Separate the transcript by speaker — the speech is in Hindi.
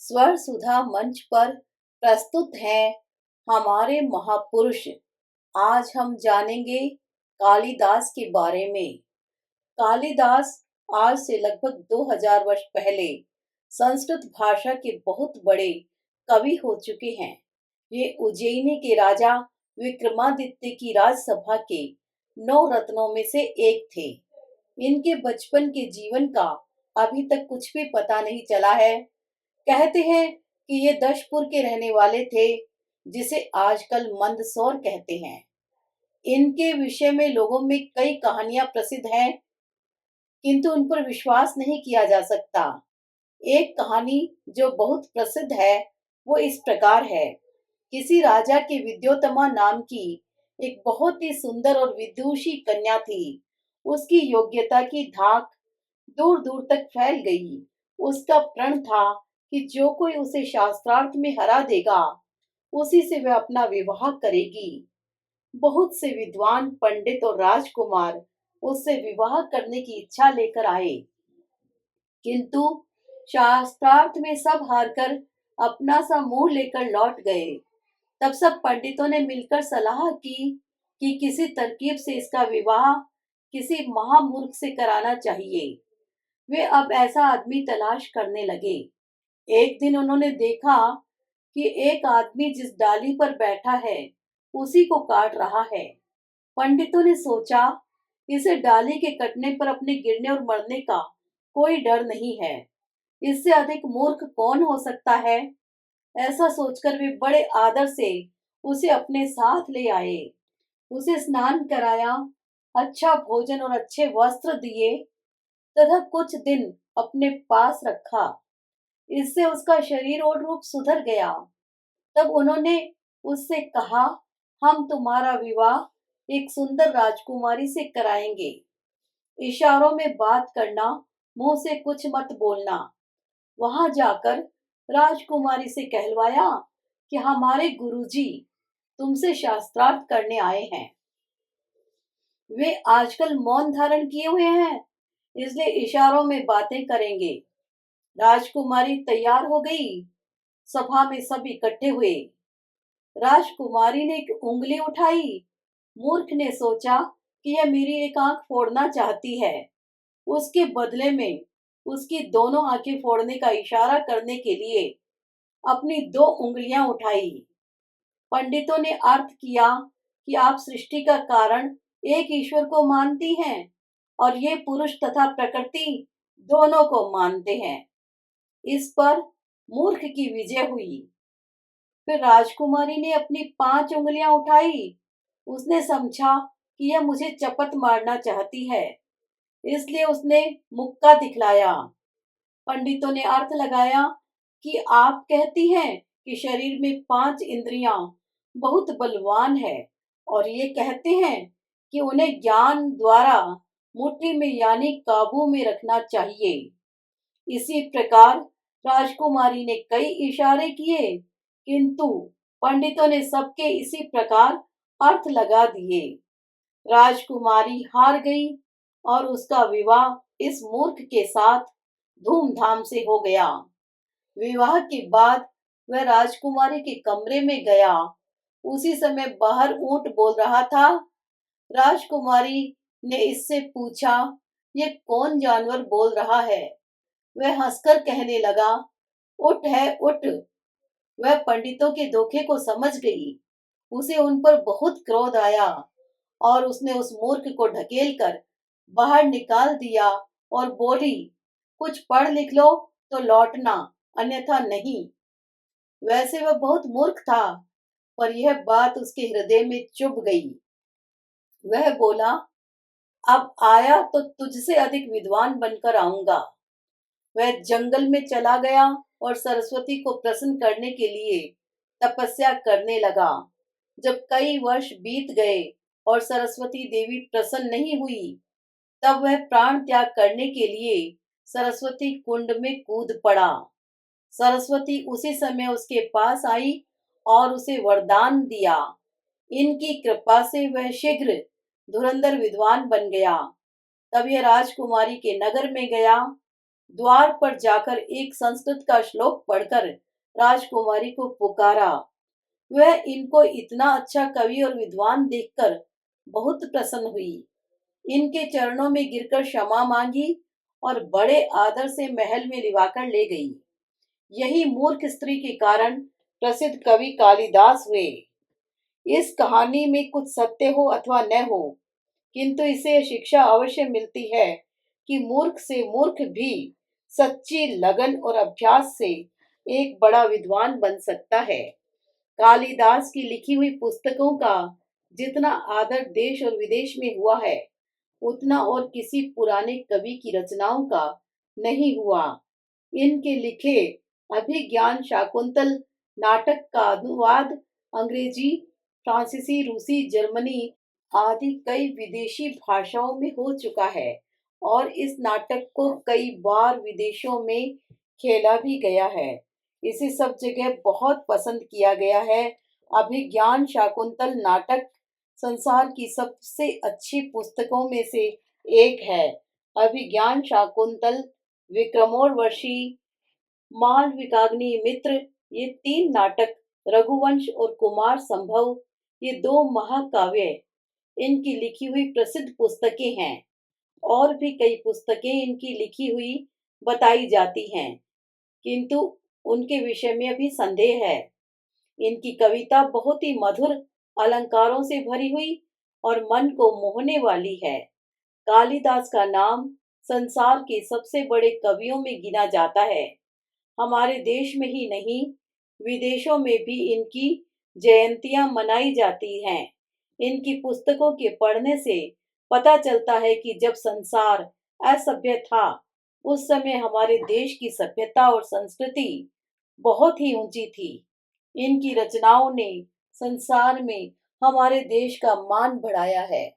Speaker 1: स्वर सुधा मंच पर प्रस्तुत हैं हमारे महापुरुष। आज हम जानेंगे कालिदास के बारे में। कालिदास आज से लगभग 2000 वर्ष पहले संस्कृत भाषा के बहुत बड़े कवि हो चुके हैं। ये उज्जैनी के राजा विक्रमादित्य की राजसभा के 9 रत्नों में से एक थे। इनके बचपन के जीवन का अभी तक कुछ भी पता नहीं चला है। कहते हैं कि ये दशपुर के रहने वाले थे, जिसे आजकल मंदसौर कहते हैं। इनके विषय में लोगों में कई कहानियां प्रसिद्ध हैं, किंतु उन पर विश्वास नहीं किया जा सकता। एक कहानी जो बहुत प्रसिद्ध है वो इस प्रकार है। किसी राजा के विद्योत्तमा नाम की एक बहुत ही सुंदर और विदुषी कन्या थी। उसकी योग्यता की धाक दूर दूर तक फैल गई। उसका प्रण था कि जो कोई उसे शास्त्रार्थ में हरा देगा, उसी से वह अपना विवाह करेगी। बहुत से विद्वान पंडित और राजकुमार उससे विवाह करने की इच्छा लेकर आए, किंतु शास्त्रार्थ में सब हारकर अपना सा मुंह लेकर लौट गए। तब सब पंडितों ने मिलकर सलाह की कि किसी तरकीब से इसका विवाह किसी महामूर्ख से कराना चाहिए। वे अब ऐसा आदमी तलाश करने लगे। एक दिन उन्होंने देखा कि एक आदमी जिस डाली पर बैठा है उसी को काट रहा है। पंडितों ने सोचा, इसे डाली के कटने पर अपने गिरने और मरने का कोई डर नहीं है। इससे अधिक मूर्ख कौन हो सकता है। ऐसा सोचकर वे बड़े आदर से उसे अपने साथ ले आए। उसे स्नान कराया, अच्छा भोजन और अच्छे वस्त्र दिए तथा कुछ दिन अपने पास रखा। इससे उसका शरीर और रूप सुधर गया। तब उन्होंने उससे कहा, हम तुम्हारा विवाह एक सुंदर राजकुमारी से कराएंगे। इशारों में बात करना, मुंह से कुछ मत बोलना। वहां जाकर राजकुमारी से कहलवाया कि हमारे गुरुजी तुमसे शास्त्रार्थ करने आए हैं। वे आजकल मौन धारण किए हुए हैं, इसलिए इशारों में बातें करेंगे। राजकुमारी तैयार हो गई। सभा में सब इकट्ठे हुए। राजकुमारी ने एक उंगली उठाई। मूर्ख ने सोचा कि यह मेरी एक आंख फोड़ना चाहती है। उसके बदले में उसकी दोनों आंखें फोड़ने का इशारा करने के लिए अपनी 2 उंगलियां उठाई। पंडितों ने अर्थ किया कि आप सृष्टि का कारण एक ईश्वर को मानती हैं और ये पुरुष तथा प्रकृति दोनों को मानते हैं। इस पर मूर्ख की विजय हुई। फिर राजकुमारी ने अपनी 5 उंगलियां उठाई। उसने समझा कि यह मुझे चपत मारना चाहती है, इसलिए उसने मुक्का दिखलाया। पंडितों ने अर्थ लगाया कि आप कहती हैं कि शरीर में 5 इंद्रियां बहुत बलवान है और ये कहते हैं कि उन्हें ज्ञान द्वारा मुट्ठी में यानी काबू में रखना चाहिए। इसी प्रकार राजकुमारी ने कई इशारे किए, किंतु पंडितों ने सबके इसी प्रकार अर्थ लगा दिए। राजकुमारी हार गई और उसका विवाह इस मूर्ख के साथ धूमधाम से हो गया। विवाह के बाद वह राजकुमारी के कमरे में गया। उसी समय बाहर ऊंट बोल रहा था। राजकुमारी ने इससे पूछा, ये कौन जानवर बोल रहा है। वह हंसकर कहने लगा, उठ है उठ। वह पंडितों के धोखे को समझ गई। उसे उन पर बहुत क्रोध आया और उसने उस मूर्ख को ढकेल कर बाहर निकाल दिया और बोली, कुछ पढ़ लिख लो तो लौटना, अन्यथा नहीं। वैसे वह बहुत मूर्ख था, पर यह बात उसके हृदय में चुभ गई। वह बोला, अब आया तो तुझसे अधिक विद्वान बनकर आऊंगा। वह जंगल में चला गया और सरस्वती को प्रसन्न करने के लिए तपस्या करने लगा। जब कई वर्ष बीत गए और सरस्वती देवी प्रसन्न नहीं हुई, तब वह प्राण त्याग करने के लिए सरस्वती कुंड में कूद पड़ा। सरस्वती उसी समय उसके पास आई और उसे वरदान दिया। इनकी कृपा से वह शीघ्र धुरंधर विद्वान बन गया। तब यह राजकुमारी के नगर में गया। द्वार पर जाकर एक संस्कृत का श्लोक पढ़कर राजकुमारी को पुकारा। वह इनको इतना अच्छा कवि और विद्वान देखकर बहुत प्रसन्न हुई। इनके चरणों में गिरकर क्षमा मांगी और बड़े आदर से महल में लिवाकर ले गई। यही मूर्ख स्त्री के कारण प्रसिद्ध कवि कालिदास हुए। इस कहानी में कुछ सत्य हो अथवा न हो, किंतु इसे शिक्षा अवश्य मिलती है कि मूर्ख से मूर्ख भी सच्ची लगन और अभ्यास से एक बड़ा विद्वान बन सकता है। कालिदास की लिखी हुई पुस्तकों का जितना आदर देश और विदेश में हुआ है, उतना और किसी पुराने कवि की रचनाओं का नहीं हुआ। इनके लिखे अभिज्ञान शाकुंतल नाटक का अनुवाद अंग्रेजी, फ्रांसीसी, रूसी, जर्मनी आदि कई विदेशी भाषाओं में हो चुका है और इस नाटक को कई बार विदेशों में खेला भी गया है। इसे सब जगह बहुत पसंद किया गया है। अभिज्ञान शाकुंतल नाटक संसार की सबसे अच्छी पुस्तकों में से एक है। अभिज्ञान शाकुंतल, विक्रमोर्वशी, मालविकाग्नि मित्र, ये तीन नाटक, रघुवंश और कुमार संभव, ये दो महाकाव्य इनकी लिखी हुई प्रसिद्ध पुस्तकें हैं। और भी कई पुस्तकें इनकी लिखी हुई बताई जाती हैं, किंतु उनके विषय में अभी संदेह है। इनकी कविता बहुत ही मधुर अलंकारों से भरी हुई और मन को मोहने वाली है। कालिदास का नाम संसार के सबसे बड़े कवियों में गिना जाता है। हमारे देश में ही नहीं, विदेशों में भी इनकी जयंतियां मनाई जाती हैं। इनकी पुस्तकों के पढ़ने से पता चलता है कि जब संसार असभ्य था, उस समय हमारे देश की सभ्यता और संस्कृति बहुत ही ऊंची थी। इनकी रचनाओं ने संसार में हमारे देश का मान बढ़ाया है।